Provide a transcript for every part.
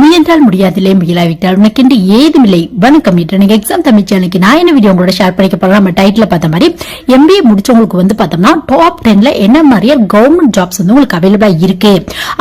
முயன்றால் முடியாதில்லை, முயலாவிட்டால் உனக்கென்று ஏதுமில்லை. வணக்கம். இன்றைக்கு எக்ஸாம் தமிழ் சேனலுக்கு நான் என்ன வீடியோ உங்களோட ஷேர் பண்ணிக்க போறோம். நம்ம டைட்டில் பார்த்த மாதிரி MBA முடிச்சவங்களுக்கு வந்து பார்த்தோம்னா டாப் 10ல என்ன மாதிரியா கவர்மெண்ட் ஜாப்ஸ் வந்து உங்களுக்கு அவைலபிளா இருக்கு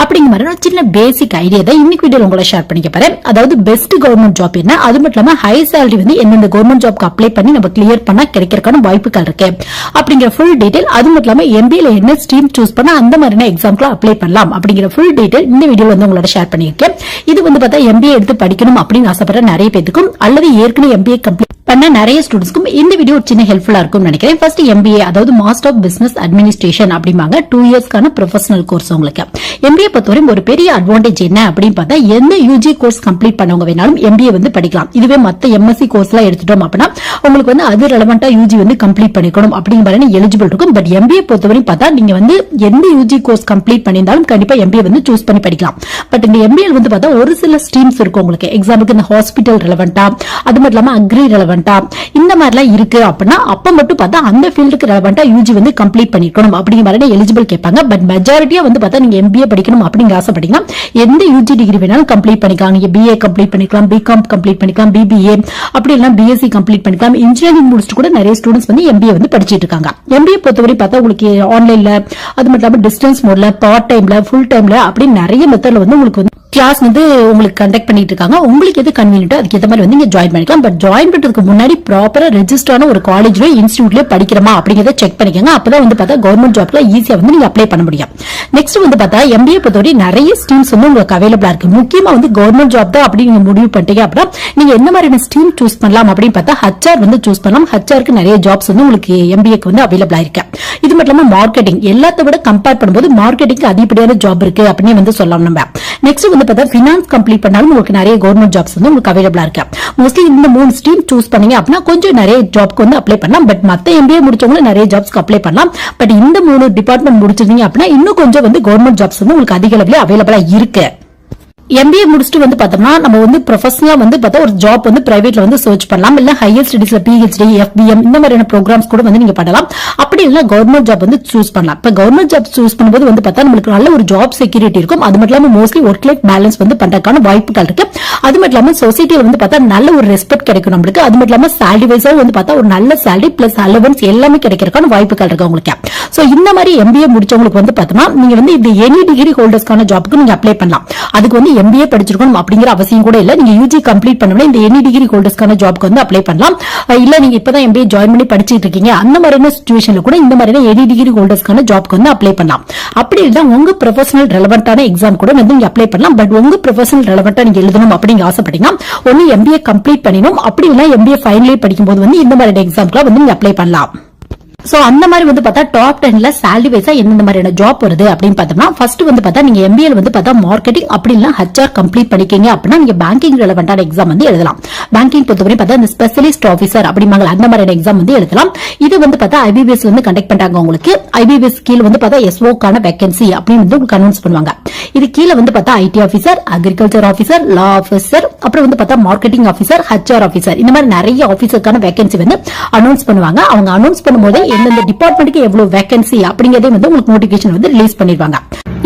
அப்படிங்கிற மாதிரி ஒரு சின்ன பேசிக் ஐடியா தான் இன்னைக்கு வீடியோ உங்களோட ஷேர் பண்ணிக்க போறேன். அதாவது பெஸ்ட் கவர்மெண்ட் ஜாப் என்ன, அது மட்டும் இல்லாம ஹை சேலரி வந்து எந்தெந்த கவர்மெண்ட் ஜாப்க்கு அப்ளை பண்ணி நம்ம கிளியர் பண்ணா கிடைக்கிறதுக்கான வாய்ப்புகள் இருக்கு அப்படிங்கிற ஃபுல் டீடைல், அது மட்டும் இல்லாம MBA என்ன ஸ்ட்ரீம் சூஸ் பண்ணா அந்த மாதிரியான எக்ஸாம்க்கு அப்ளை பண்ணலாம் அப்படிங்கிற ஃபுல் டீடைல் இந்த வீடியோ வந்து உங்களோட ஷேர் பண்ணிருக்கேன். இது வந்து பார்த்தா MBA எடுத்து படிக்கணும் அப்படின்னு ஆசைப்படுற நிறைய பேருக்கும் அல்லது ஏற்கனவே MBA கம்ப்ளீட் பண்ண நிறைய ஸ்டூடெண்ட்ஸ்க்கும் இந்த வீடியோ ஒரு சின்ன ஹெல்ப்ஃபுல்லா இருக்கும் நினைக்கிறேன். ஃபர்ஸ்ட் MBA அதாவது மாஸ்டர் ஆஃப் பிசினஸ் அட்மினிஸ்ட்ரேஷன் அப்படிம்பாங்க. 2 இயர்ஸ்க்கான ப்ரொஃபஷனல் கோர்ஸ். உங்களுக்கு MBA பொறுத்தவரை ஒரு பெரிய அட்வான்டேஜ் என்ன அப்படின்னு பார்த்தா எந்த UG கோர்ஸ் கம்ப்ளீட் பண்ணவங்க வேணாலும் MBA வந்து படிக்கலாம். இதுவே மத்த MSc கோர்ஸ் எல்லாம் எடுத்துட்டோம் அப்படின்னா உங்களுக்கு வந்து அது ரெலவெண்டா UG வந்து கம்ப்ளீட் பண்ணிக்கணும் அப்படிங்கிற மாதிரி எலிஜிபிள் இருக்கும். பட் MBA பொறுத்தவரை பார்த்தா நீங்க வந்து எந்த UG கோர்ஸ் கம்ப்ளீட் பண்ணியிருந்தாலும் கண்டிப்பா MBA வந்து சூஸ் பண்ணி படிக்கலாம். பட் இந்த MBA வந்து பார்த்தா ஒரு சில ஸ்ட்ரீம்ஸ் இருக்கும். உங்களுக்கு எக்ஸாம்பிளுக்கு இந்த ஹாஸ்பிட்டல் ரெலவெண்டா, அது மட்டும் இல்லாம அக்ரி ரெலவெண்டா, இந்த மாதிரிலாம் இருக்கு அப்படின்னா அப்ப மட்டும் பார்த்தா அந்த ஃபீல்டுக்கு ரெலவெண்டா UG வந்து கம்ப்ளீட் பண்ணிக்கணும் அப்படிங்கிற மாதிரி எலிஜிபிள் கேட்பாங்க. பட் மெஜாரிட்டியா வந்து பார்த்தா நீங்க MBA படிக்கணும் அப்படிங்கிற ஆசைப்பட்டீங்கன்னா எந்த UG டிகிரி வேணாலும் கம்ப்ளீட் பண்ணிக்கலாம். நீங்க BA கம்ப்ளீட் பண்ணிக்கலாம், BCom கம்ப்ளீட் பண்ணிக்கலாம், BBA அப்படி எல்லாம் BSc கம்ப்ளீட் பண்ணிக்கலாம். இன்ஜினியரிங் முடிச்சுட்டு கூட நிறைய ஸ்டூடெண்ட்ஸ் வந்து MBA வந்து படிச்சிட்டு இருக்காங்க. MBA பொறுத்தவரை பார்த்தா உங்களுக்கு ஆன்லைன்ல, அது மட்டும் இல்லாம டிஸ்டன்ஸ் மோட்ல, பார்ட் டைம்ல, ஃபுல் டைம்ல அப்படி நிறைய மெத்தட்ல வந்து உங்களுக்கு வந்து கிளாஸ் வந்து உங்களுக்கு கண்டக்ட் பண்ணிட்டு இருக்காங்க. உங்களுக்கு எது கன்வீனியன்ட்டோ அதுக்கு ஏற்ற மாதிரி வந்து நீங்க ஜாயின் பண்ணிக்கலாம். பட் ஜாயின் பண்றதுக்கு முன்னாடி ப்ராப்பரா ரெஜிஸ்டரான ஒரு காலேஜ்ல இன்ஸ்டிடியூட்ல படிக்கிறமா அப்படிங்கறத செக் பண்ணிக்கோங்க. அப்பதான் வந்து பார்த்தா கவர்மெண்ட் ஜாப்ல ஈஸியா வந்து நீங்க அப்ளை பண்ண முடியும். நெக்ஸ்ட் வந்து பார்த்தா MBA பொறுத்தவரை நிறைய ஸ்ட்ரீம்ஸ் வந்து உங்களுக்கு அவைலபிளா இருக்கு. முக்கியமா வந்து கவர்மெண்ட் ஜாப் தான் அப்படி நீங்க முடிவு பண்ணிட்டீங்க அப்படின்னா நீங்க என்ன மாதிரியான ஸ்ட்ரீம் சூஸ் பண்ணலாம் அப்படின்னு பார்த்தா HR வந்து சூஸ் பண்ணலாம். HRக்கு நிறைய ஜாப்ஸ் வந்து உங்களுக்கு MBAக்கு வந்து அவைலபிளா இருக்கு. இது மட்டும் இல்லாம மார்க்கெட்டிங் எல்லாத்த விட கம்பேர் பண்ணும்போது மார்க்கெட்டிங் அதிகப்படியான ஜாப் இருக்கு அப்படின்னு வந்து சொல்லலாம். நம்ம நெக்ஸ்ட் வந்து பார்த்தா ஃபினான்ஸ் கம்ப்ளீட் பண்ணாலும் உங்களுக்கு நிறைய கவர்மெண்ட் ஜாப்ஸ் வந்து உங்களுக்கு அவைலபிளா இருக்கு. மோஸ்ட்லி இந்த 3 ஸ்ட்ரீம் சூஸ் பண்ணீங்க அப்படின்னா கொஞ்சம் நிறைய ஜாப்க்கு வந்து அப்ளை பண்ணலாம். பட் மத்த MBA முடிச்சவங்க நிறைய ஜாப்ஸ்க்கு அப்ளை பண்ணலாம். பட் இந்த 3 டிபார்ட்மெண்ட் முடிச்சிருந்தீங்க அப்படின்னா இன்னும் கொஞ்சம் வந்து கவர்மெண்ட் ஜாப்ஸ் வந்து உங்களுக்கு அதிக அளவில் அவைலபிளா இருக்கு. MBA முடிச்சுட்டு வந்து பார்த்தோம்னா நம்ம வந்து ப்ரொஃபஷனலா வந்து பார்த்தா ஒரு ஜாப் வந்து பிரைவேட்ல வந்து சர்ச் பண்ணலாம். இல்ல ஹையர் ஸ்டடீஸ்ல PhD, FBM இந்த மாதிரியான ப்ரோக்ராம்ஸ் கூட வந்து நீங்க பண்ணலாம். அப்படி இல்ல கவர்மெண்ட் ஜாப் வந்து சூஸ் பண்ணலாம். இப்ப கவர்மெண்ட் ஜாப் சூஸ் பண்ணும்போது வந்து பார்த்தா நம்மளுக்கு நல்ல ஒரு ஜாப் செக்யூரிட்டி இருக்கும். அது மட்டும் இல்லாம மோஸ்ட்லி ஒர்க் லைஃப் பேலன்ஸ் வந்து பண்றதுக்கான வாய்ப்புகள் இருக்கு. அது மட்டும் இல்லாம சொசைட்டியில வந்து பார்த்தா நல்ல ஒரு ரெஸ்பெக்ட் கிடைக்கும் நம்மளுக்கு. அது மட்டும் இல்லாம சேலரி வைஸா வந்து பார்த்தா ஒரு நல்ல சேலரி பிளஸ் அலவன்ஸ் எல்லாமே கிடைக்கிறதுக்கான வாய்ப்புகள் இருக்கு உங்களுக்கு. சோ இந்த மாதிரி MBA முடிச்சவங்களுக்கு வந்து பார்த்தோம்னா நீங்க வந்து இந்த எனி டிகிரி ஹோல்டர்ஸ்க்கான ஜாப்க்கு நீங்க அப்ளை பண்ணலாம். அதுக்கு வந்து MBA படிச்சிருக்கணும் அப்படிங்கிற அவசியம் கூட இல்ல. நீங்க UG கம்ப்ளீட் பண்ணவங்க இந்த எனி டிகிரி ஹோல்டர்ஸ்க்கான ஜாப்க்கு வந்து அப்ளை பண்ணலாம். இல்ல நீங்க இப்பதான் MBA ஜாயின் பண்ணி படிச்சிட்டு இருக்கீங்க அந்த மாதிரியான சிச்சுவேஷன்ல கூட இந்த மாதிரியான எனி டிகிரி ஹோல்டர்ஸ்க்கான ஜாப்க்கு வந்து அப்ளை பண்ணலாம். அப்படி இல்ல உங்க ப்ரொஃபஷனல் ரெலவெண்டான எக்ஸாம் கூட வந்து நீங்க அப்ளை பண்ணலாம். பட் உங்க ப்ரொஃபஷனல் ரெலவெண்டா நீங்க எழுதணும் அப்படிங்க ஆசைப்பட்டீங்கன்னா ஒன்னு MBA கம்ப்ளீட் பண்ணிடணும். அப்படி இல்ல MBA ஃபைனல் இயர் படிக்கும்போது வந்து இந்த மாதிரியான எக்ஸாம்க்கு வந்து நீங்க அப்ளை பண்ணலாம். சோ அந்த மாதிரி வந்து பார்த்தா டாப் 10ல சேலரி வைஸா எந்த மாதிரியான ஜாப் வருது அப்படின்னு பார்த்தோம்னா ஃபர்ஸ்ட் வந்து பார்த்தா நீங்க MBA வந்து பார்த்தா மார்க்கெட்டிங் அப்படி இல்ல HR கம்ப்ளீட் பண்ணிக்கீங்க அப்படின்னா நீங்க பேங்கிங் ரெலவெண்டான எக்ஸாம் வந்து எழுதலாம். பேங்கிங் பொறுத்தவரை பார்த்தா இந்த ஸ்பெஷலிஸ்ட் ஆபீசர் அப்படிமாங்க அந்த மாதிரியான எக்ஸாம் வந்து எழுதலாம். இது வந்து பார்த்தா IBPS வந்து கண்டக்ட் பண்றாங்க. உங்களுக்கு IBPS கீழ வந்து பார்த்தா SO கான வேகன்சி அப்படின்னு வந்து உங்களுக்கு அனௌன்ஸ் பண்ணுவாங்க. இது கீழ வந்து பார்த்தா IT officer, agriculture officer, law officer, அப்புறம் வந்து பார்த்தா மார்க்கெட்டிங் ஆபீசர், HR ஆபீசர் இந்த மாதிரி நிறைய ஆபீசருக்கான வேகன்சி வந்து அனௌன்ஸ் பண்ணுவாங்க. அவங்க அனௌன்ஸ் பண்ணும்போது எந்தெந்த டிபார்ட்மெண்ட்டுக்கு எவ்வளவு வேகன்சி அப்படிங்கறதே வந்து உங்களுக்கு நோட்டிபிகேஷன் வந்து ரிலீஸ் பண்ணிடுவாங்க.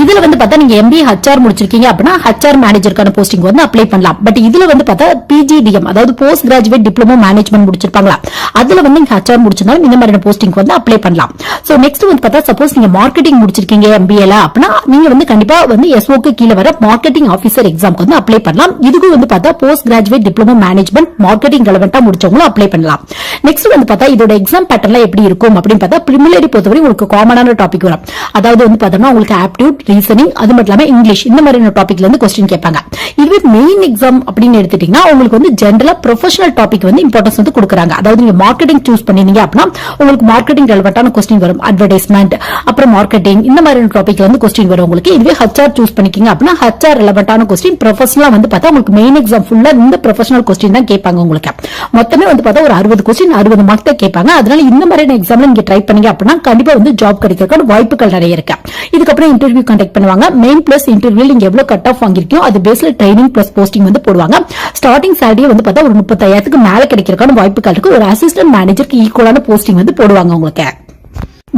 இதுல வந்து பார்த்தா நீங்க MBA HR முடிச்சிருக்கீங்க அப்படின்னா HR மேனேஜருக்கான போஸ்டிங் வந்து அப்ளை பண்ணலாம். பட் இதுல வந்து பார்த்தா PGDM அதாவது போஸ்ட் கிராஜுவேட் டிப்ளமோ மேனேஜ்மெண்ட் முடிச்சிருப்பாங்களா அதுல வந்து நீங்க HR முடிச்சிருந்தாலும் இந்த மாதிரியான போஸ்டிங் வந்து அப்ளை பண்ணலாம். சோ நெக்ஸ்ட் வந்து பார்த்தா சப்போஸ் நீங்க மார்க்கெட்டிங் முடிச்சிருக்கீங்க MBA ல அப்படின்னா நீங்க வந்து கண்டிப்பா வந்து SO க்கு கீழ வர மார்க்கெட்டிங் ஆபீசர் எக்ஸாம்க்கு வந்து அப்ளை பண்ணலாம். இதுக்கு வந்து பார்த்தா post graduate diploma management marketing ரெலவெண்டா முடிச்சவங்களும் அப்ளை பண்ணலாம். நெக்ஸ்ட் வந்து பார்த்தா இதோட எக்ஸாம் பேட்டர்ன்ல எப்படி இருக்கும் அப்படின்னு பார்த்தா பிரிலிமினரி பொறுத்தவரை உங்களுக்கு காமனான டாபிக் வரும். அதாவது வந்து பார்த்தோம்னா உங்களுக்கு ஆப்டிடியூட், ரீசனிங், அது மட்டும் இல்லாம இங்கிலீஷ் இந்த மாதிரியான டாபிக்ல இருந்து क्वेश्चन கேட்பாங்க. இதுவே மெயின் எக்ஸாம் அப்படின்னு எடுத்துட்டீங்கன்னா உங்களுக்கு வந்து ஜெனரலா ப்ரொஃபஷனல் டாபிக் வந்து இம்பார்ட்டன்ஸ் வந்து கொடுக்குறாங்க. அதாவது நீங்க மார்க்கெட்டிங் சூஸ் பண்ணீங்க அப்படின்னா உங்களுக்கு மார்க்கெட்டிங் ரெலவெண்டான क्वेश्चन வரும். அட்வர்டைஸ்மெண்ட் அப்புறம் மார்க்கெட்டிங் இந்த மாதிரியான டாபிக்ல வந்து क्वेश्चन வரும் உங்களுக்கு. இதுவே HR சூஸ் பண்ணிக்கீங்க அப்படின்னா HR ரெலவெண்டான क्वेश्चन ப்ரொஃபஷனலா வந்து பார்த்தா உங்களுக்கு மெயின் எக்ஸாம் ஃபுல்லா இந்த ப்ரொஃபஷனல் क्वेश्चन தான் கேட்பாங்க. உங்களுக்கு மொத்தமே வந்து பார்த்தா ஒரு 60 क्वेश्चन 60 மார்க் தான் கேட்பாங்க. அதனால இந்த மாதிரியான எக்ஸாம்ல நீங்க ட்ரை பண்ணீங்க அப்படின்னா கண்டிப்பா வந்து ஜாப் கிடைக்கிறதுக்கான வாய்ப்புகள் நிறைய இருக்கு. இதுக்கப்புறம் இன்டர்வியூ கண்டக்ட் பண்ணுவாங்க. மெயின் பிளஸ் இன்டர்வியூல நீங்க எவ்வளவு கட் ஆஃப் வாங்கிருக்கீங்க அது பேஸ்ல ட்ரைனிங் பிளஸ் போஸ்டிங் வந்து போடுவாங்க. ஸ்டார்டிங் சேலரி வந்து பார்த்தா ஒரு 35,000க்கு மேல கிடைக்கிறதுக்கான வாய்ப்புகள் இருக்கு. ஒரு அசிஸ்டன்ட் மேனேஜருக்கு ஈக்குவலான போஸ்டிங் வந்து போடுவாங்க உங்களுக்கு.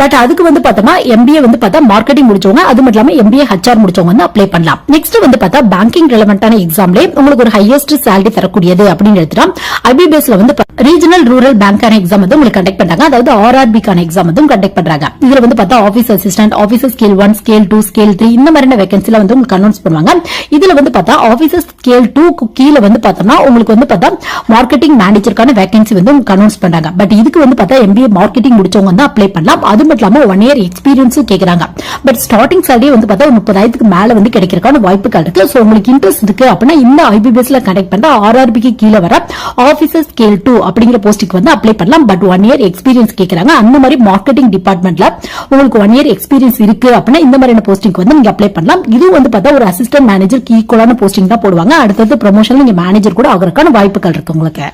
பட் அதுக்கு வந்து பார்த்தோம்னா MBA வந்து பார்த்தா மார்க்கெட்டிங் முடிச்சவங்க, அது மட்டும் இல்லாம MBA HR முடிச்சவங்க வந்து அப்ளை பண்ணலாம். நெக்ஸ்ட் வந்து பார்த்தா பேங்கிங் ரெலவென்ட்டான எக்ஸாம்ல உங்களுக்கு ஒரு ஹையஸ்ட் salary தரக்கூடியது அப்படின்னு எடுத்துட்டா IBPSல வந்து ரீஜனல் ரூரல் பேங்கான எக்ஸாம் வந்து உங்களுக்கு கண்டக்ட் பண்றாங்க. அதாவது RRB கான எக்ஸாம் வந்து கண்டக்ட் பண்றாங்க. இதுல வந்து பார்த்தா office assistant, officer scale 1, scale 2, scale 3 இந்த மாதிரியான வேகன்சில வந்து உங்களுக்கு அனௌன்ஸ் பண்ணுவாங்க. இதுல வந்து பார்த்தா ஆபீசர் ஸ்கேல் 2 கீழ வந்து பார்த்தோம்னா உங்களுக்கு வந்து பார்த்தா மார்க்கெட்டிங் மேனேஜருக்கான வேகன்சி வந்து உங்களுக்கு அனௌன்ஸ் பண்றாங்க. பட் இதுக்கு வந்து பார்த்தா MBA மார்க்கெட்டிங் முடிச்சவங்க வந்து அப்ளை பண்ணலாம். அது மட்டும் இல்லாம 1 year எக்ஸ்பீரியன்ஸும் கேக்குறாங்க. பட் ஸ்டார்டிங் salary வந்து பார்த்தா 30,000க்கு மேல வந்து கிடைக்கிறதுக்கான வாய்ப்புகள் இருக்கு. சோ உங்களுக்கு இன்ட்ரெஸ்ட் இருக்கு அப்படின்னா இந்த IBPSல கண்டக்ட் பண்ற RRBக்கு கீழ வர ஆபீசர் ஸ்கேல் 2 அப்படிங்கிற போஸ்டுக்கு வந்து அப்ளை பண்ணலாம். பட் 1 year எக்ஸ்பீரியன்ஸ் கேக்குறாங்க. அந்த மாதிரி மார்க்கெட்டிங் டிபார்ட்மெண்ட்ல உங்களுக்கு 1 year எக்ஸ்பீரியன்ஸ் இருக்கு அப்படின்னா இந்த மாதிரியான போஸ்டிங்க்கு வந்து நீங்க அப்ளை பண்ணலாம். இது வந்து பார்த்தா ஒரு அசிஸ்டன்ட் மேனேஜருக்கு ஈக்குவலான போஸ்டிங் தான் போடுவாங்க. அடுத்தது ப்ரமோஷன் நீங்க மேனேஜர் கூட ஆகிறதுக்கான வாய்ப்புகள் இருக்கு உங்களுக்கு.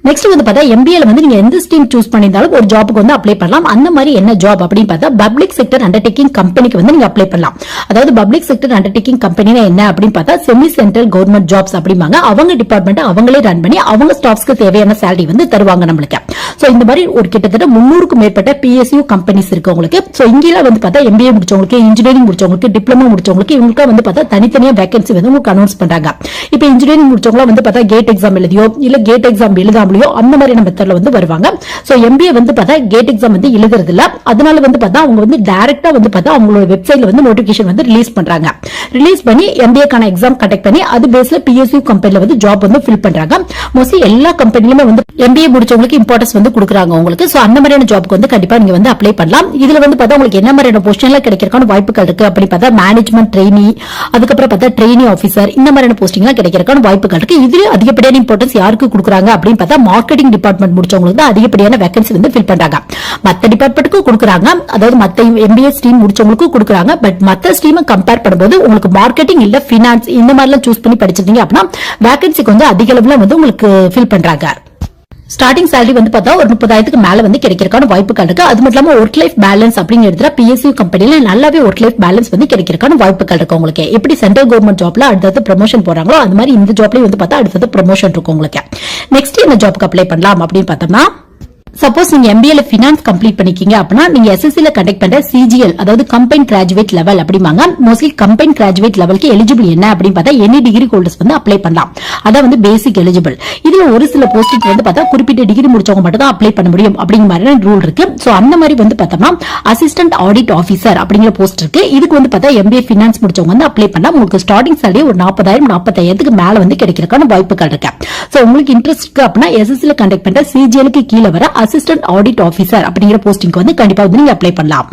நெக்ஸ்ட் வந்து பார்த்தா MBAல வந்து நீங்க எந்த ஸ்ட்ரீம் சூஸ் பண்ணிருந்தாலும் ஒரு ஜாபுக்கு வந்து அப்ளை பண்ணலாம். அந்த மாதிரி என்ன ஜாப் அப்படின்னு பார்த்தா பப்ளிக் செக்டர் அண்டர்டேக்கிங் கம்பெனிக்கு வந்து நீங்க அப்ளை பண்ணலாம். அதாவது பப்ளிக் செக்டர் அண்டர்டேக்கிங் கம்பெனினா என்ன அப்படின்னு பார்த்தா செமி சென்ட்ரல் கவர்மெண்ட் ஜாப்ஸ் அப்படிம்பாங்க. அவங்க டிபார்ட்மெண்ட் அவங்களே ரன் பண்ணி அவங்க ஸ்டாஃப்ஸ்க்கு தேவையான salary வந்து தருவாங்க நம்மளுக்கு. சோ இந்த மாதிரி ஒரு கிட்டத்தட்ட 300க்கும் மேற்பட்ட PSU கம்பெனிஸ் இருக்கு உங்களுக்கு. சோ இங்கெல்லாம் வந்து பார்த்தா MBA முடிச்சவங்களுக்கு, இன்ஜினியரிங் முடிச்சவங்களுக்கு, டிப்ளமோ முடிச்சவங்களுக்கு இவங்களுக்கு வந்து பார்த்தா தனித்தனியா வேகன்சி வந்து உங்களுக்கு அனௌன்ஸ் பண்றாங்க. இப்போ இன்ஜினியரிங் முடிச்சவங்க வந்து பார்த்தா கேட் எக்ஸாம் எழுதியோ இல்ல கேட் எக்ஸாம் எழுதாம அந்த மாதிரியான மெத்தட்ல வந்து வருவாங்க. சோ MBA வந்து பார்த்தா கேட் எக்ஸாம் வந்து எழுதுறது இல்ல. அதனால வந்து பார்த்தா அவங்க வந்து டைரக்டா வந்து பார்த்தா அவங்களோட வெப்சைட்ல வந்து நோட்டிபிகேஷன் வந்து ரிலீஸ் பண்றாங்க. ரிலீஸ் பண்ணி MBA கான எக்ஸாம் கண்டக்ட் பண்ணி அது பேஸ்ல PSU கம்பெனில வந்து ஜாப் வந்து ஃபில் பண்றாங்க. மோஸ்ட்லி எல்லா கம்பெனிலுமே வந்து MBA முடிச்சவங்களுக்கு இம்பார்ட்டன்ஸ் வந்து கொடுக்குறாங்க உங்களுக்கு. சோ அந்த மாதிரியான ஜாப்க்கு வந்து கண்டிப்பா நீங்க வந்து அப்ளை பண்ணலாம். இதுல வந்து பார்த்தா உங்களுக்கு என்ன மாதிரியான பொசிஷன்ல கிடைக்கிறதுக்கான வாய்ப்புகள் இருக்கு அப்படி பார்த்தா மேனேஜ்மெண்ட் ட்ரெயினி, அதுக்கப்புறம் பார்த்தா ட்ரெயினி ஆபீசர் இந்த மாதிரியான போஸ்டிங்லாம் கிடைக்கிறதுக்கான வாய்ப்புகள் இருக்கு. இதுல அதிகப்படியான இம்பார்ட்டன்ஸ் யாருக்கு கொடுக்குறாங்க அப்படின்னு பார்த்தா மார்க்கெட்டிங் டிபார்ட்மெண்ட் முடிச்சவங்களுக்கு தான் அதிகப்படியான வேகன்சி வந்து ஃபில் பண்றாங்க. மத்த டிபார்ட்மெண்ட்டுக்கு கொடுக்குறாங்க, அதாவது மத்த MBA ஸ்ட்ரீம் முடிச்சவங்களுக்கு கொடுக்குறாங்க. பட் மத்த ஸ்ட்ரீமை கம்பேர் பண்ணும்போது உங்களுக்கு மார்க்கெட்டிங் இல்ல பினான்ஸ் இந்த மாதிரிலாம் சூஸ் பண்ணி படிச்சிருந்தீங்க அப்படின்னா வேகன்சிக்கு வந்து அதிக அளவுல வந்து உங்களுக்கு ஃபில் பண்றாங்க. ஸ்டார்டிங் salary வந்து பார்த்தா ஒரு 30,000க்கு மேல வந்து கிடைக்கிறதுக்கான வாய்ப்புகள் இருக்கு. அது மட்டும் இல்லாம ஒர்க் லைஃப் பேலன்ஸ் அப்படின்னு எடுத்துட்டா PSU கம்பெனில நல்லாவே ஒர்க் லைஃப் பேலன்ஸ் வந்து கிடைக்கிறதுக்கான வாய்ப்புகள் இருக்கு உங்களுக்கு. எப்படி சென்ட்ரல் கவர்மெண்ட் ஜாப்ல அடுத்தது ப்ரமோஷன் போறாங்களோ அது மாதிரி இந்த ஜாப்லயும் வந்து பார்த்தா அடுத்தது ப்ரமோஷன் இருக்கும் உங்களுக்கு. நெக்ஸ்ட் என்ன ஜாப்க்கு அப்ளை பண்ணலாம் அப்படின்னு பார்த்தோம்னா சப்போஸ் நீங்க MBAல ஃபினான்ஸ் கம்ப்ளீட் பண்ணிக்கீங்க அப்படின்னா நீங்க SSCல கண்டக்ட் பண்ற CGL அதாவது கம்பைன் கிராஜுவேட் லெவல் அப்படிமாங்க. மோஸ்ட்லி கம்பைன் கிராஜுவேட் லெவலுக்கு எலிஜிபிள் என்ன அப்படின்னு பார்த்தா எனி டிகிரி ஹோல்டர்ஸ் வந்து அப்ளை பண்ணலாம். அதான் வந்து பேசிக் எலிஜிபிள். இதுல ஒரு சில போஸ்டிங் வந்து பார்த்தா குறிப்பிட்ட டிகிரி முடிச்சவங்க மட்டும் தான் அப்ளை பண்ண முடியும் அப்படிங்கிற மாதிரி ரூல் இருக்கு. சோ அந்த மாதிரி வந்து பார்த்தோம்னா அசிஸ்டன்ட் ஆடிட் ஆபீசர் அப்படிங்கிற போஸ்ட் இருக்கு. இதுக்கு வந்து பார்த்தா MBA ஃபினான்ஸ் முடிச்சவங்க வந்து அப்ளை பண்ணா உங்களுக்கு ஸ்டார்டிங் salary ஒரு 40,000 45,000க்கு மேல வந்து கிடைக்கிறதுக்கான வாய்ப்புகள் இருக்கு. சோ உங்களுக்கு இன்ட்ரெஸ்ட் இருக்கு அப்படின்னா SSCல கண்டக்ட் பண்ற CGLக்கு கீழ வர அசிஸ்டன்ட் ஆடிட் ஆபீசர் அப்படிங்கிற போஸ்டிங்க்கு வந்து கண்டிப்பா வந்து நீங்க அப்ளை பண்ணலாம்.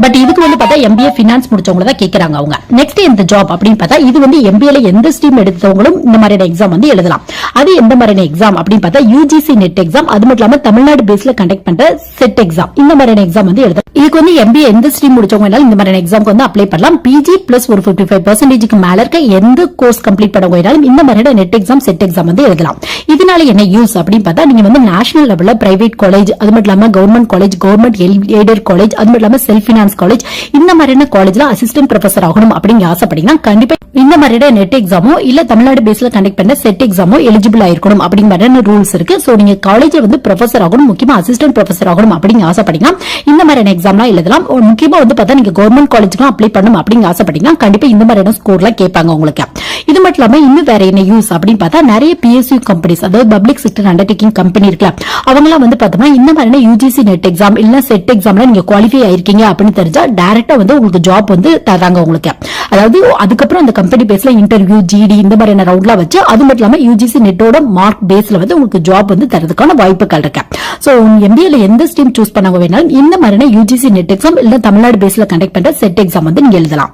பட் இதுக்கு வந்து பார்த்தா MBA ஃபினான்ஸ் முடிச்சவங்க தான் கேக்குறாங்க அவங்க. நெக்ஸ்ட் இந்த ஜாப் அப்படின்னு பார்த்தா இது வந்து MBAல எந்த ஸ்ட்ரீம் எடுத்தவங்களும் இந்த மாதிரியான எக்ஸாம் வந்து எழுதலாம். அது எந்த மாதிரியான எக்ஸாம் அப்படின்னு பார்த்தா UGC நெட் எக்ஸாம், அது மட்டும் இல்லாம தமிழ்நாடு பேஸ்ல கண்டக்ட் பண்ற செட் எக்ஸாம் இந்த மாதிரியான எக்ஸாம் வந்து எழுதலாம். இதுக்கு வந்து MBA எந்த ஸ்ட்ரீம் முடிச்சவங்க இந்த மாதிரியான எக்ஸாம்க்கு வந்து அப்ளை பண்ணலாம். PG பிளஸ் ஒரு 55% மேல இருக்க எந்த கோர்ஸ் கம்ப்ளீட் பண்ணவங்க இந்த மாதிரியான நெட் எக்ஸாம் செட் எக்ஸாம் வந்து எழுதலாம். இதனால என்ன யூஸ் அப்படின்னு பார்த்தா நீங்க வந்து நேஷனல் லெவல்ல பிரைவேட் காலேஜ், அது மட்டும் இல்லாம government college, government aided college, அது மட்டும் இல்லாம செல்ஃப் பினான்ஸ் காலேஜ் இந்த மாதிரியான காலேஜ்ல அசிஸ்டன்ட் ப்ரொஃபசர் ஆகணும் அப்படிங்க ஆசைப்பட்டீங்கன்னா கண்டிப்பா இந்த மாதிரியான நெட் எக்ஸாமோ இல்ல தமிழ்நாடு பேஸ்ல கண்டக்ட் பண்ண செட் எக்ஸாமோ எலிஜிபிள் ஆயிருக்கணும் அப்படிங்கிற மாதிரியான ரூல்ஸ் இருக்கு. சோ நீங்க காலேஜ்ல வந்து ப்ரொஃபசர் ஆகணும், முக்கியமா அசிஸ்டன்ட் ப்ரொஃபசர் ஆகணும் அப்படிங்க ஆசைப்பட்டீங்கன்னா இந்த மாதிரியான எக்ஸாம்லாம் எழுதலாம். முக்கியமா வந்து பார்த்தா நீங்க கவர்மெண்ட் காலேஜ்க்கு அப்ளை பண்ணணும் அப்படிங்க ஆசைப்பட்டீங்கன்னா கண்டிப்பா இந்த மாதிரியான ஸ்கோர்லாம் கேட்பாங்க உங்களுக்கு. இது மட்டும் இல்லாம இன்னும் வேற என்ன யூஸ் அப்படின்னு பார்த்தா நிறைய PSU கம்பெனிஸ் அதாவது பப்ளிக் செக்டர் அண்டர்டேக்கிங் கம்பெனி இருக்குல்ல அவங்க எல்லாம் வந்து பார்த்தோம்னா இந்த மாதிரியான UGC நெட் எக்ஸாம் இல்ல செட் எக்ஸாம்ல நீங்க குவாலிஃபை ஆயிருக்கீங்க அப்படின்னு தெரிஞ்சா டைரக்டா வந்து உங்களுக்கு ஜாப் வந்து தராங்க உங்களுக்கு. அதாவது அதுக்கப்புறம் அந்த கம்பெனி பேஸ்ல இன்டர்வியூ GD இந்த மாதிரியான ரவுண்ட்லாம் வச்சு அது மட்டும் இல்லாம UGC நெட்டோட மார்க் பேஸ்ல வந்து உங்களுக்கு ஜாப் வந்து தரதுக்கான வாய்ப்புகள் இருக்கு. சோ MBAல எந்த ஸ்ட்ரீம் சூஸ் பண்ண வேணாலும் இந்த மாதிரியான UGC நெட் எக்ஸாம் இல்ல தமிழ்நாடு பேஸ்ல கண்டக்ட் பண்ற செட் எக்ஸாம் வந்து நீங்க எழுதலாம்.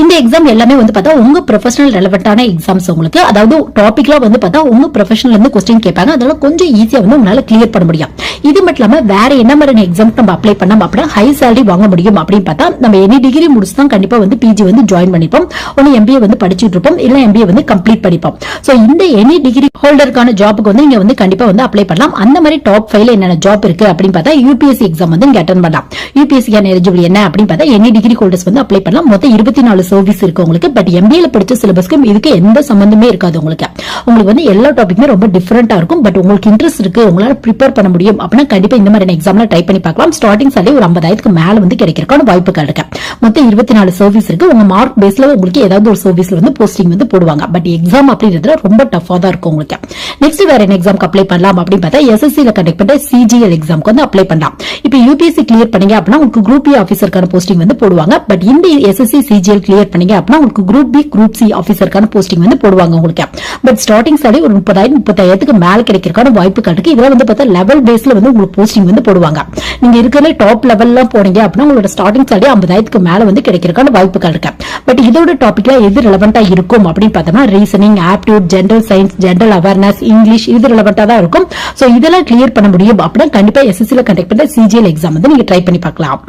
இந்த எக்ஸாம் எல்லாமே வந்து பார்த்தா உங்க ப்ரொஃபஷனல் ரெலவென்ட்டான எக்ஸாம்ஸ் உங்களுக்கு. அதாவது டாபிக்லாம் வந்து பார்த்தா உங்க ப்ரொஃபஷனல் இருந்து கொஸ்டின் கேட்பாங்க. அதனால கொஞ்சம் ஈஸியா வந்து உங்களால கிளியர் பண்ண முடியும். இது மட்டும் இல்லாம வேற என்ன மாதிரியான எக்ஸாம் நம்ம அப்ளை பண்ணோம் அப்படின்னா ஹை salary வாங்க முடியும் அப்படின்னு பார்த்தா நம்ம எனி டிகிரி முடிச்சு தான் கண்டிப்பா வந்து PG வந்து ஜாயின் பண்ணிப்போம். ஒன்னு MBA வந்து படிச்சுட்டு இருப்போம் இல்ல MBA வந்து கம்ப்ளீட் பண்ணிப்போம். சோ இந்த எனி டிகிரி ஹோல்டருக்கான ஜாப்புக்கு வந்து நீங்க வந்து கண்டிப்பா வந்து அப்ளை பண்ணலாம். அந்த மாதிரி டாப் 5ல என்னென்ன ஜாப் இருக்கு அப்படின்னு பார்த்தா UPSC எக்ஸாம் வந்து நீங்க அட்டெண்ட் பண்ணலாம். UPSC எலிஜிபிள் என்ன அப்படின்னு பார்த்தா எனி டிகிரி ஹோல்டர்ஸ் வந்து அப்ளை பண்ணலாம். மொத்தம் 24 24 சர்வீஸ் இருக்கு உங்களுக்கு. பட் எம்பிஏல படிச்ச சிலபஸ்க்கும் இதுக்கு எந்த சம்பந்தமே இருக்காது உங்களுக்கு. உங்களுக்கு வந்து எல்லா டாபிக்குமே ரொம்ப டிஃபரெண்டா இருக்கும். பட் உங்களுக்கு இன்ட்ரெஸ்ட் இருக்கு, உங்களால ப்ரிப்பேர் பண்ண முடியும் அப்படின்னா கண்டிப்பா இந்த மாதிரி எக்ஸாம்ல ட்ரை பண்ணி பார்க்கலாம். ஸ்டார்டிங் சாலரி ஒரு 50,000க்கு மேல வந்து கிடைக்கிறதுக்கான வாய்ப்புகள் இருக்கு. மொத்தம் 24 சர்வீஸ் இருக்கு. உங்க மார்க் பேஸ்ல உங்களுக்கு ஏதாவது ஒரு சர்வீஸ்ல வந்து போஸ்டிங் வந்து போடுவாங்க. பட் எக்ஸாம் அப்படின்றதுல ரொம்ப டஃபா தான் இருக்கும் உங்களுக்கு. நெக்ஸ்ட் வேற என்ன எக்ஸாம்க்கு அப்ளை பண்ணலாம் அப்படின்னு பார்த்தா எஸ்எஸ்சில கண்டக்ட் பண்ற சிஜிஎல் எக்ஸாம்க்கு வந்து அப்ளை பண்ணலாம். இப்போ யூபிஎஸ்சி கிளியர் பண்ணீங்க அப்படின்னா உங்களுக்கு குரூப் பி ஆஃபீஸருக்கான போஸ்டிங் வந்து போடுவாங்க. பட் இந்த எஸ்எஸ்சி சிஜிஎல் கிளியர் பண்ணீங்க அப்படின்னா உங்களுக்கு குரூப் பி குரூப் சி ஆஃபீஸருக்கான போஸ்டிங் வந்து போடுவாங்க உங்களுக்கு. பட் ஸ்டார்டிங் சாலரி ஒரு 30,000-35,000க்கு மேல கிடைக்கிறதுக்கான வாய்ப்புகள் இருக்கு. இதெல்லாம் வந்து பார்த்தா லெவல் பேஸ்ல வந்து உங்களுக்கு போஸ்டிங் வந்து போடுவாங்க. நீங்க இருக்கிற டாப் லெவல்ல போனீங்க அப்படின்னா உங்களோட ஸ்டார்டிங் சாலரி 50,000க்கு மேல வந்து கிடைக்கிறதுக்கான வாய்ப்புகள் இருக்கு. பட் இதோட டாபிக்ல எது ரெலவெண்டா இருக்கும் அப்படின்னு பார்த்தோம்னா reasoning, aptitude, general science, general awareness, English இது ரெலவெண்டா தான் இருக்கும். சோ இதெல்லாம் கிளியர் பண்ண முடியும் அப்படின்னா கண்டிப்பா எஸ்எஸ்சில கண்டக்ட் பண்ற சிஜிஎல் எக்ஸாம் வந்து நீங்க ட்ரை பண்ணி பார்க்கலாம்.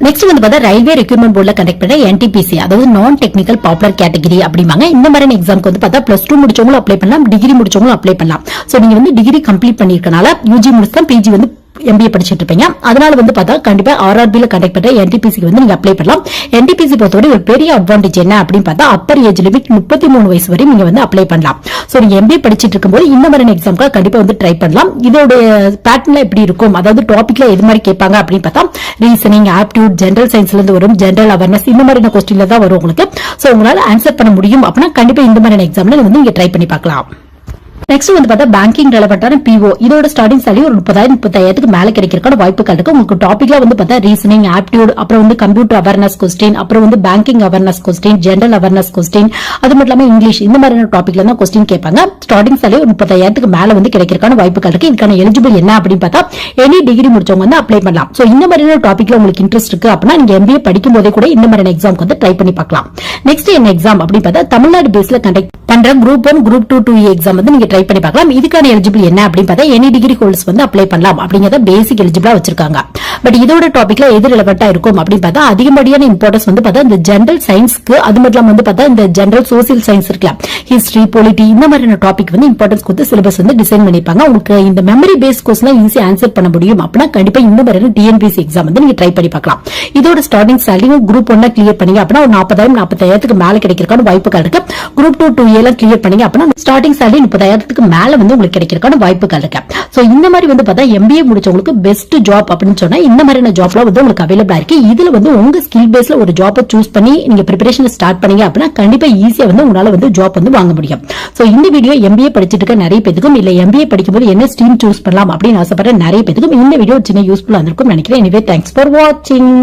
நெக்ஸ்ட் வந்து பார்த்தா ரயில்வே ரெக்ரூட்மெண்ட் போர்ட்ல கண்டக்ட் பண்ற என்டிபிசி, அதாவது நான் டெக்னிக்கல் பாப்புலர் கேட்டகரி அப்படிம்பாங்க. இந்த மாதிரி எக்ஸாம்க்கு வந்து பார்த்தா +2 முடிச்சவங்களும் அப்ளை பண்ணலாம், டிகிரி முடிச்சவங்களும் அப்ளை பண்ணலாம். சோ நீங்க வந்து டிகிரி கம்ப்ளீட் பண்ணிருக்கனால யூஜி முடிச்சா பிஜி வந்து எம்பிஏ படிச்சிட்டு இருப்பீங்க. அதனால வந்து பார்த்தா கண்டிப்பா ஆர்ஆர்பில கண்டக்ட் பண்ற என்டிபிசிக்கு வந்து நீங்க அப்ளை பண்ணலாம். என்டிபிசி பொறுத்தவரை ஒரு பெரிய அட்வான்டேஜ் என்ன அப்படின்னு பார்த்தா அப்பர் ஏஜ் லிமிட் 33 வயசு வரை நீங்க வந்து அப்ளை பண்ணலாம். சோ நீங்க எம்பிஏ படிச்சிட்டு இருக்கும்போது இந்த மாதிரி எக்ஸாம்க்கு கண்டிப்பா வந்து ட்ரை பண்ணலாம். இதோட பேட்டர்ன்ல எப்படி இருக்கும், அதாவது டாபிக்ல எது மாதிரி கேட்பாங்க அப்படின்னு பார்த்தா ரீசனிங், ஆப்டிடியூட், ஜெனரல் சயின்ஸ்ல இருந்து வரும், ஜெனரல் அவேர்னஸ் இந்த மாதிரியான கொஸ்டின்ல தான் வரும் உங்களுக்கு. சோ உங்களால ஆன்சர் பண்ண முடியும் அப்படின்னா கண்டிப்பா இந்த மாதிரி எக்ஸாம்ல வந்து நீங்க ட்ரை பண்ணி பார்க்கலாம். நெக்ஸ்ட் வந்து பார்த்தா பேங்கிங் ரெலவெண்டான பிஓ, இதோட ஸ்டார்டிங் சாலரி ஒரு 30,000-35,000க்கு மேல கிடைக்கிறதுக்கான வாய்ப்புகள் இருக்கு. உங்களுக்கு டாபிக்ல வந்து பார்த்தா ரீசனிங், ஆப்டிடியூட், அப்புறம் வந்து கம்ப்யூட்டர் அவேர்னஸ் கொஸ்டின், அப்புறம் வந்து banking awareness question, general awareness question, அது மட்டும் இல்லாம இங்கிலீஷ் இந்த மாதிரியான டாபிக்ல தான் கொஸ்டின் கேட்பாங்க. ஸ்டார்டிங் சாலரி ஒரு 30,000க்கு மேல வந்து கிடைக்கிறதுக்கான வாய்ப்புகள் இருக்கு. இதுக்கான எலிஜிபிள் என்ன அப்படின்னு பார்த்தா எனி டிகிரி முடிச்சவங்க வந்து அப்ளை பண்ணலாம். சோ இந்த மாதிரியான டாபிக்ல உங்களுக்கு இன்ட்ரெஸ்ட் இருக்கு அப்படின்னா நீங்க எம்பிஏ படிக்கும் போதே கூட இந்த மாதிரியான எக்ஸாம்க்கு வந்து ட்ரை பண்ணி பார்க்கலாம். நெக்ஸ்ட் என்ன எக்ஸாம் அப்படின்னு பார்த்தா தமிழ்நாடு பேஸ்ல கண்டக்ட் பண்ற குரூப் 1, குரூப் 2, 2E எக்ஸாம் வந்து நீங்க ட்ரை பண்ணி பார்க்கலாம். இதுக்கான எலிஜிபிள் என்ன அப்படின்னு பார்த்தா எனி டிகிரி ஹோல்டர்ஸ் வந்து அப்ளை பண்ணலாம் அப்படிங்கறத பேசிக் எலிஜிபிளா வச்சிருக்காங்க. பட் இதோட டாபிக்ல எது ரெலவெண்டா இருக்கும் அப்படின்னு பார்த்தா அதிகப்படியான இம்பார்ட்டன்ஸ் வந்து பார்த்தா இந்த ஜெனரல் சயின்ஸ்க்கு, அது மட்டும் இல்லாம வந்து பார்த்தா இந்த ஜெனரல் சோசியல் சயின்ஸ் இருக்கலாம், ஹிஸ்டரி, பொலிட்டி இந்த மாதிரியான டாபிக் வந்து இம்பார்ட்டன்ஸ் கொடுத்து சிலபஸ் வந்து டிசைன் பண்ணிருப்பாங்க. உங்களுக்கு இந்த memory base question easy answer பண்ண முடியும் அப்படின்னா கண்டிப்பா இந்த மாதிரியான டிஎன்பிஎஸ்சி எக்ஸாம் வந்து நீங்க ட்ரை பண்ணி பார்க்கலாம். இதோட ஸ்டார்டிங் சாலரி குரூப் 1 கிளியர் பண்ணீங்க அப்படின்னா ஒரு 40,000-45,000க்கு மேல கிடைக்கிறதுக்கான வாய்ப்புகள் இருக்கு. குரூப் 2, 2A எல்லாம் கிளியர் பண்ணீங்க அப்படின்னா ஸ்டார்டிங் சாலரி 30,000க்கு மேல வந்து உங்களுக்கு கிடைக்கிறதுக்கான வாய்ப்புகள் இருக்கு. சோ இந்த மாதிரி வந்து பார்த்தா எம்பிஏ முடிச்சவங்களுக்கு பெஸ்ட் ஜாப் அப்படின்னு சொன்னா இந்த மாதிரியான ஜாப்ல வந்து உங்களுக்கு அவைலபிளா இருக்கு. இதுல வந்து உங்க ஸ்கில் பேஸ்ல ஒரு ஜாப்பை சூஸ் பண்ணி நீங்க பிரிப்பரேஷன் ஸ்டார்ட் பண்ணீங்க அப்படின்னா கண்டிப்பா ஈஸியா வந்து உங்களால வந்து ஜாப் வந்து வாங்க முடியும். சோ இந்த வீடியோ எம்பிஏ படிச்சிட்டு இருக்க நிறைய பேருக்கும் இல்ல எம்பிஏ படிக்கும்போது என்ன ஸ்ட்ரீம் சூஸ் பண்ணலாம் அப்படின்னு ஆசைப்படுற நிறைய பேருக்கும் இந்த வீடியோ சின்ன யூஸ்ஃபுல்லா இருக்கும் நினைக்கிறேன். எனிவே தேங்க்ஸ் ஃபார் வாட்சிங்.